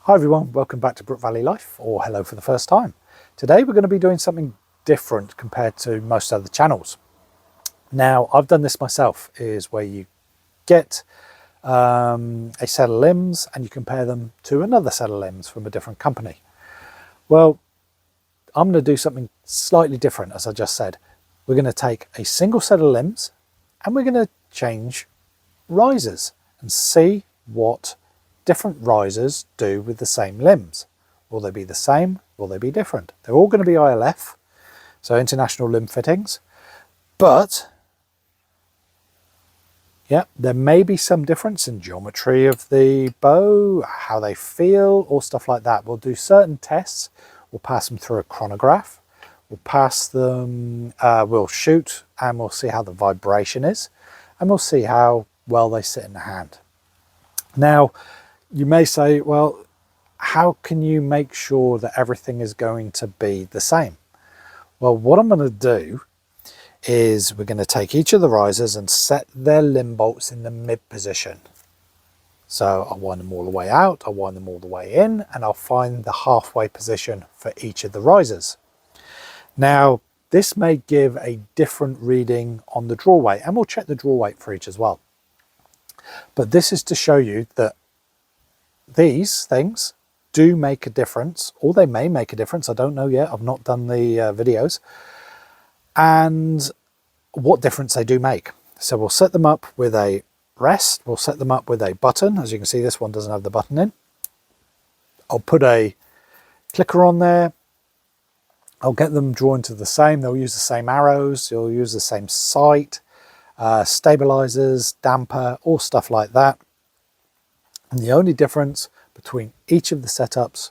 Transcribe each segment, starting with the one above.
Hi everyone, welcome back to Brook Valley Life, or hello for the first time. Today we're going to be doing something different compared to most other channels. Now, I've done this myself, is where you get a set of limbs and you compare them to another set of limbs from a different company. Well, I'm going to do something slightly different, as I just said. We're going to take a single set of limbs and we're going to change risers and see what different risers do with the same limbs. Will they be the same? Will they be different? They're all going to be ILF, so International Limb Fittings, but yeah, there may be some difference in geometry of the bow, how they feel, or stuff like that. We'll do certain tests. We'll pass them through a chronograph. We'll pass them, we'll shoot, and we'll see how the vibration is, and we'll see how well they sit in the hand. Now, you may say, well, how can you make sure that everything is going to be the same? Well, what I'm going to do is we're going to take each of the risers and set their limb bolts in the mid position. So I'll wind them all the way out, I'll wind them all the way in, and I'll find the halfway position for each of the risers. Now, this may give a different reading on the draw weight, and we'll check the draw weight for each as well. But this is to show you that these things do make a difference, or they may make a difference. I don't know yet. I've not done the videos, and what difference they do make. So we'll set them up with a rest. We'll set them up with a button. As you can see, this one doesn't have the button in. I'll put a clicker on there. I'll get them drawn to the same. They'll use the same arrows. You'll use the same sight, stabilizers, damper, all stuff like that. And the only difference between each of the setups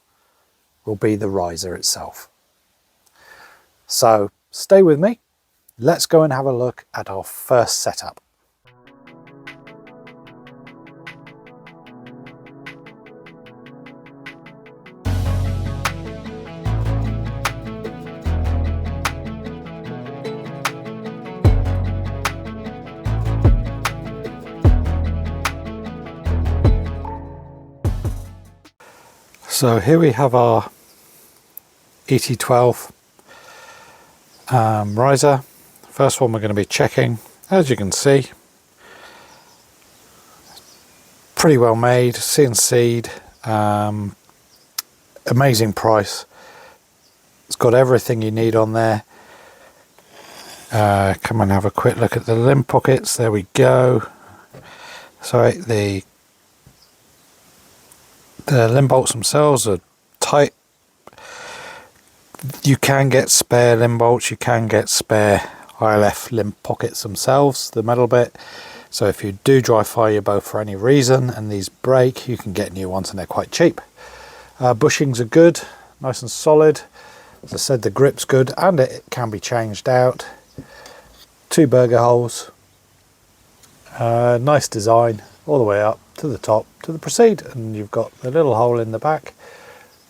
will be the riser itself. So stay with me. Let's go and have a look at our first setup. So here we have our ET12 riser. First one we're going to be checking. As you can see, pretty well made, CNC'd, amazing price. It's got everything you need on there. Come and have a quick look at the limb pockets. There we go. So the limb bolts themselves are tight. You can get spare limb bolts, you can get spare ILF limb pockets themselves, the metal bit. So if you do dry fire your bow for any reason and these break, you can get new ones and they're quite cheap. Bushings are good, nice and solid. As I said, the grip's good and it can be changed out. 2 burger holes, nice design all the way up to the top to the proceed, and you've got the little hole in the back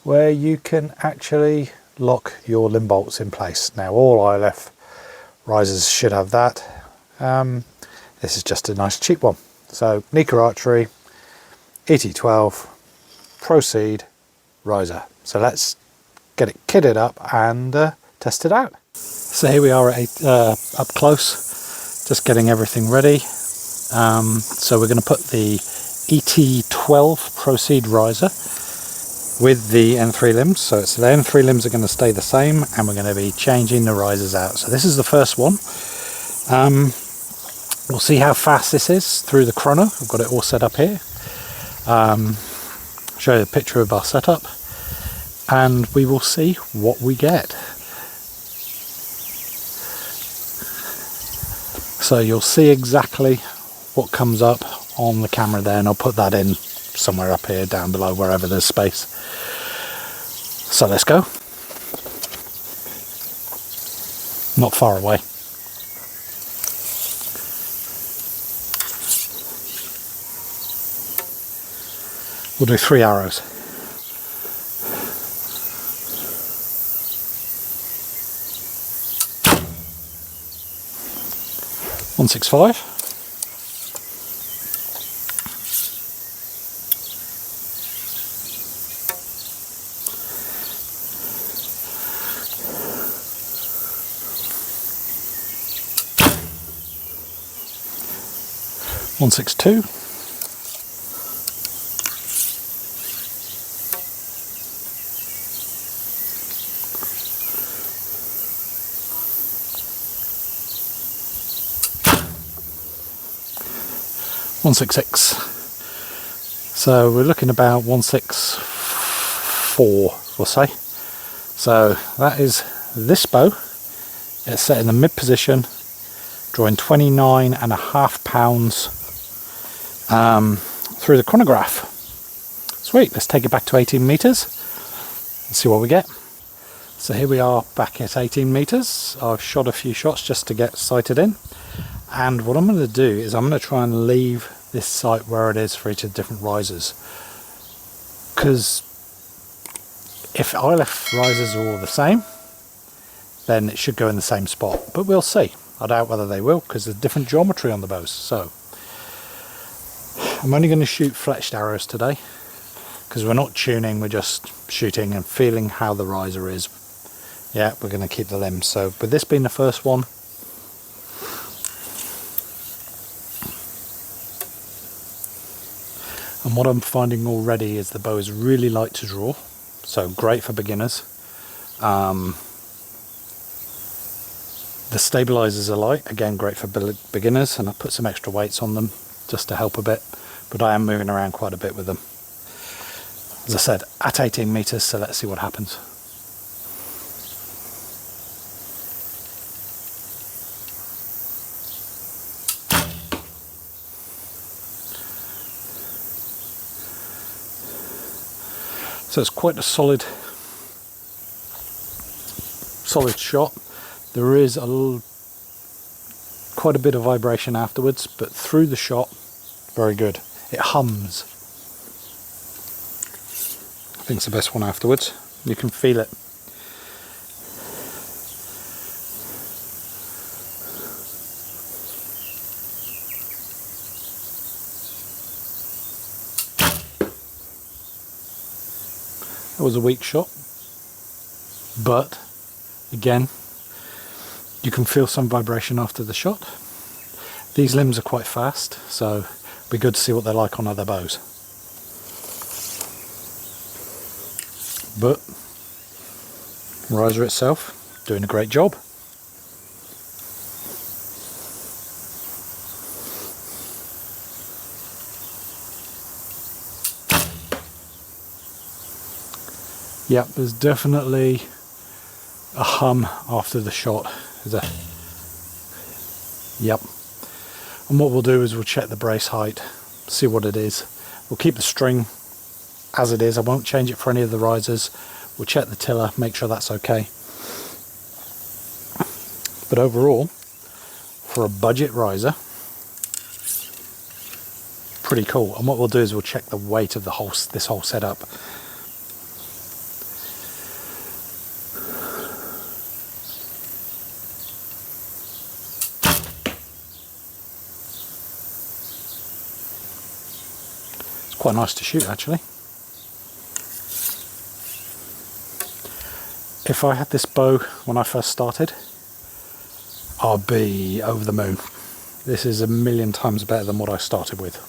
where you can actually lock your limb bolts in place. Now all ILF risers should have that. This is just a nice cheap one. So ILF Archery ET12 Proceed riser. So let's get it kitted up and test it out. So here we are at up close, just getting everything ready. So we're going to put the ET12 Proceed riser with the N3 limbs. So the N3 limbs are going to stay the same and we're going to be changing the risers out. So this is the first one. We'll see how fast this is through the chrono. I've got it all set up here. Show you a picture of our setup and we will see what we get. So you'll see exactly what comes up on the camera there, and I'll put that in somewhere up here, down below, wherever there's space. So let's go. Not far away. We'll do 3 arrows. 165. 162. .166. So we're looking about 164, we'll say. So that is this bow. It's set in the mid position, drawing 29.5 pounds through the chronograph. Sweet, let's take it back to 18 meters and see what we get. So here we are back at 18 meters. I've shot a few shots just to get sighted in. And what I'm going to do is I'm going to try and leave this sight where it is for each of the different risers. Because if ILF risers are all the same, then it should go in the same spot. But we'll see. I doubt whether they will, because there's different geometry on the bows. So I'm only going to shoot fletched arrows today, because we're not tuning, we're just shooting and feeling how the riser is. Yeah, we're going to keep the limbs. So with this being the first one, and what I'm finding already is the bow is really light to draw, so great for beginners. The stabilizers are light, again great for beginners, and I put some extra weights on them just to help a bit, but I am moving around quite a bit with them. As I said, at 18 meters, so let's see what happens. So it's quite a solid shot. There is quite a bit of vibration afterwards, but through the shot, very good. It hums. I think it's the best one afterwards. You can feel it. It was a weak shot, but again, you can feel some vibration after the shot. These limbs are quite fast, so it'll be good to see what they're like on other bows. But riser itself, doing a great job. Yep, there's definitely a hum after the shot. Yep. And what we'll do is we'll check the brace height, see what it is. We'll keep the string as it is. I won't change it for any of the risers. We'll check the tiller, make sure that's okay. But overall, for a budget riser, pretty cool. And what we'll do is we'll check the weight of this whole setup. Quite nice to shoot, actually. If I had this bow when I first started, I'd be over the moon. This is a million times better than what I started with.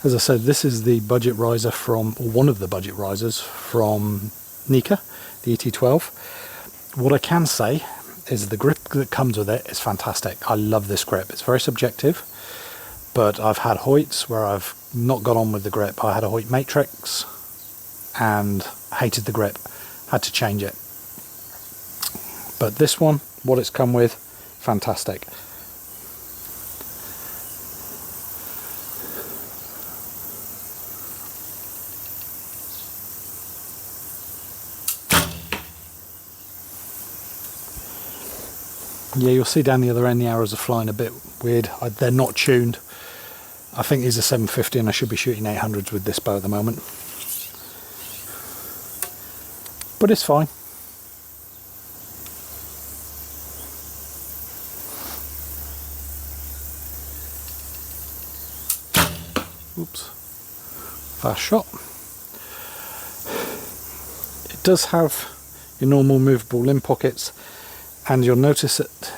As I said, this is the budget riser from, or one of the budget risers from Nika, the ET12. What I can say is the grip that comes with it is fantastic. I love this grip. It's very subjective, but I've had Hoyts where I've not got on with the grip. I had a Hoyt Matrix and hated the grip, had to change it. But this one, what it's come with, fantastic. Yeah, you'll see down the other end the arrows are flying a bit weird. They're not tuned. I think these are 750 and I should be shooting 800s with this bow at the moment. But it's fine. Oops, fast shot. It does have your normal movable limb pockets, and you'll notice that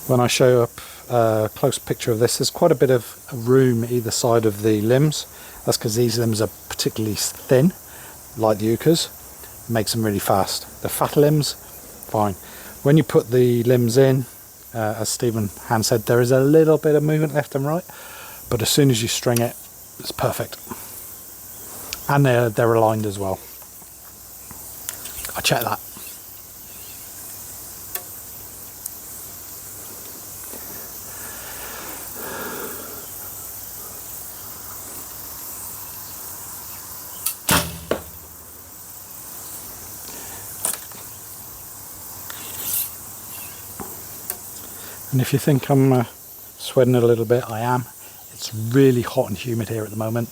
when I show up a close picture of this, there's quite a bit of room either side of the limbs. That's because these limbs are particularly thin, like the Ukas, makes them really fast. The fat limbs, fine. When you put the limbs in, as Stephen Hand said, there is a little bit of movement left and right, but as soon as you string it, it's perfect. And they're aligned as well. I checked that. And if you think I'm sweating a little bit, I am. It's really hot and humid here at the moment.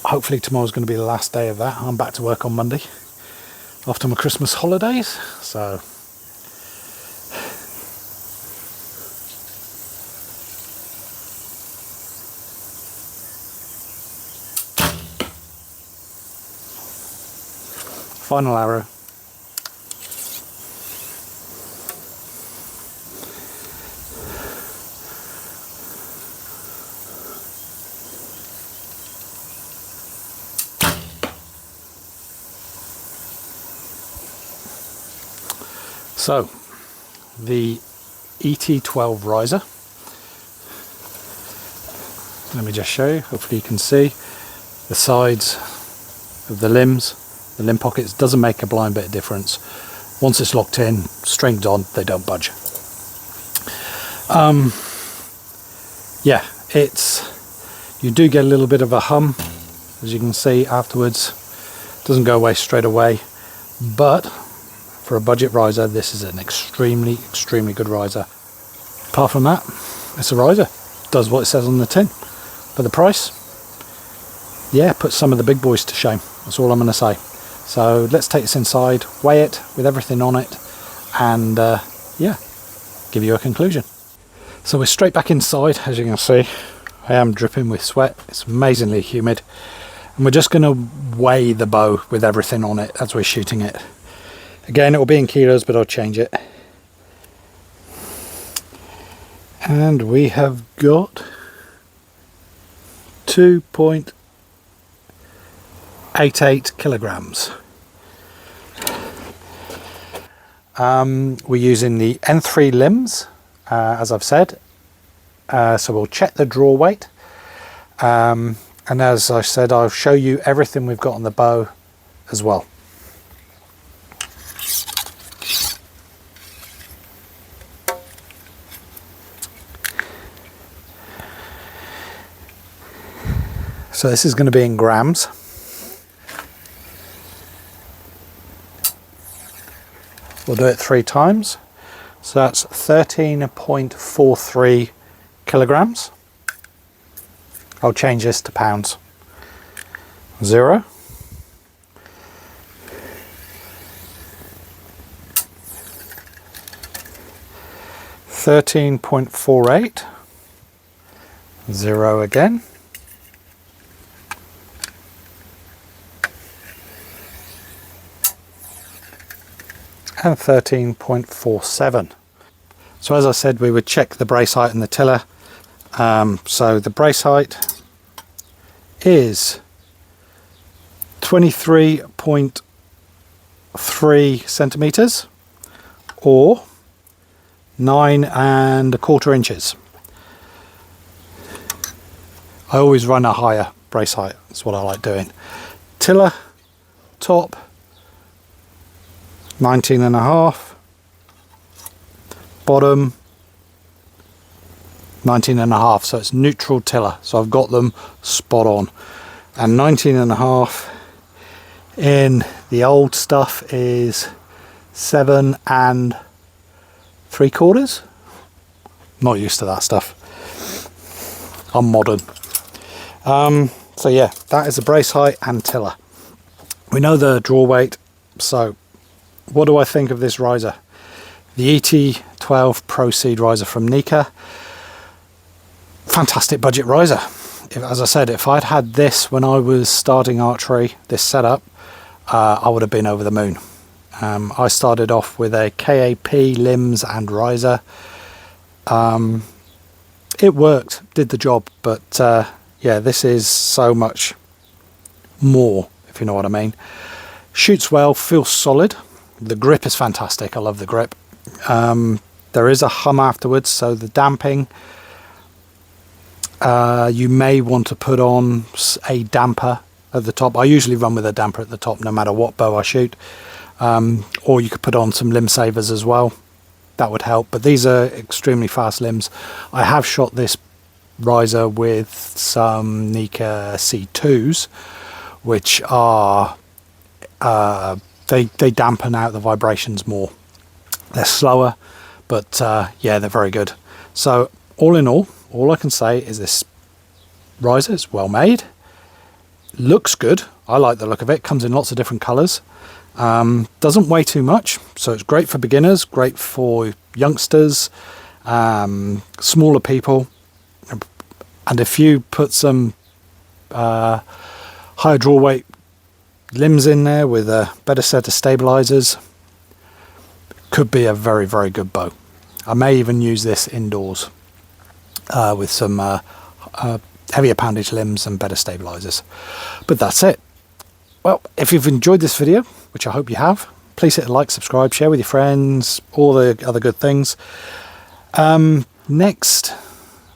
Hopefully tomorrow's going to be the last day of that. I'm back to work on Monday after my Christmas holidays. So final arrow. So, the ET12 riser, let me just show you, hopefully you can see the sides of the limbs, the limb pockets. Doesn't make a blind bit of difference. Once it's locked in, strings on, they don't budge. Yeah, you do get a little bit of a hum, as you can see afterwards. Doesn't go away straight away, but for a budget riser, this is an extremely good riser. Apart from that, it's a riser. Does what it says on the tin. For the price, yeah, put some of the big boys to shame. That's all I'm going to say. So let's take this inside, weigh it with everything on it, and yeah, give you a conclusion. So we're straight back inside. As you can see, I am dripping with sweat. It's amazingly humid, and we're just going to weigh the bow with everything on it as we're shooting it. Again, it will be in kilos, but I'll change it. And we have got 2.88 kilograms. We're using the N3 limbs, as I've said. So we'll check the draw weight. And as I said, I'll show you everything we've got on the bow as well. So this is going to be in grams. We'll do it 3 times. So that's 13.43 kilograms. I'll change this to pounds. 0. 13.48. 0 again. And 13.47. So as I said, we would check the brace height and the tiller. So the brace height is 23.3 centimeters or 9¼ inches. I always run a higher brace height. That's what I like doing. Tiller, top, 19½, bottom 19½, so it's neutral tiller, so I've got them spot on. And 19½ in the old stuff is 7¾ not used to that stuff. I'm modern. So yeah, that is the brace height and tiller. We know the draw weight, so what do I think of this riser? The ET12 Pro Seed riser from Nika. fantastic budget riser. As I said, if I'd had this when I was starting archery, this setup, I would have been over the moon. I started off with a KAP limbs and riser. It worked, did the job, but yeah, this is so much more, if you know what I mean. Shoots well, feels solid. The grip is fantastic. I love the grip. There is a hum afterwards, so the damping, you may want to put on a damper at the top. I usually run with a damper at the top no matter what bow I shoot. Or you could put on some limb savers as well. That would help, but these are extremely fast limbs. I have shot this riser with some Nika C2s, which are they dampen out the vibrations more. They're slower, but yeah, they're very good. So all in all I can say is this riser is well made, looks good. I like the look of it. Comes in lots of different colors. Doesn't weigh too much, so it's great for beginners, great for youngsters, smaller people, and if you put some higher draw weight limbs in there with a better set of stabilizers, could be a very, very good bow. I may even use this indoors with some heavier poundage limbs and better stabilizers. But that's it. Well, if you've enjoyed this video, which I hope you have, please hit like, subscribe, share with your friends, all the other good things. Next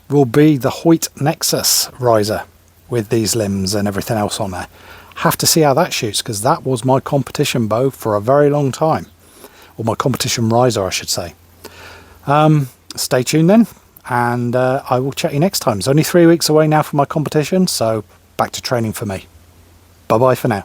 will be the Hoyt Nexus riser with these limbs and everything else on there. Have to see how that shoots, because that was my competition bow for a very long time, or my competition riser I should say. Stay tuned then, and I will chat you next time. It's only 3 weeks away now from my competition, so back to training for me. Bye bye for now.